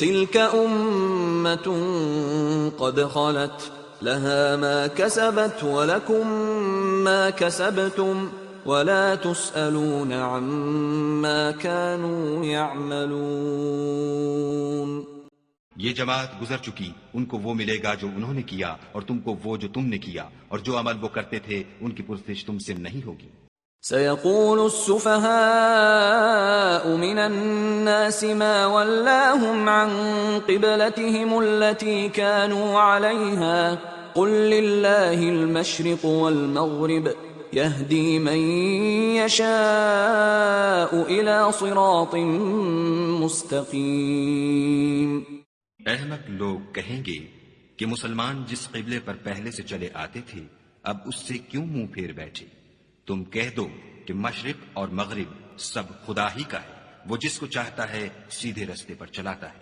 तिल्क उम्मतुन क़द ख़लत लहा मा कसबत व लकुम मा कसबतुम वला तुसअलून अम्मा कानू यअमलून। ये जमात गुजर चुकी, उनको वो मिलेगा जो उन्होंने किया और तुमको वो जो तुमने किया, और जो अमल वो करते थे उनकी पुरस्तिश तुमसे नहीं होगी। सयक़ूलु अस्सुफ़हाउ मिनन्नासि मा वल्लाहुम अन क़िबलतिहिमुल्लती कानू अलैहा क़ुल लिल्लाहिल मशरिक़ु वल मग़रिब यहदी मन यशाअु इला सिरातिन मुस्तक़ीम। अहमक लोग कहेंगे कि मुसलमान जिस क़िबले पर पहले से चले आते थे अब उससे क्यों मुंह फेर बैठे। तुम कह दो कि मशरिक और मगरिब सब खुदा ही का है, वो जिसको चाहता है सीधे रास्ते पर चलाता है।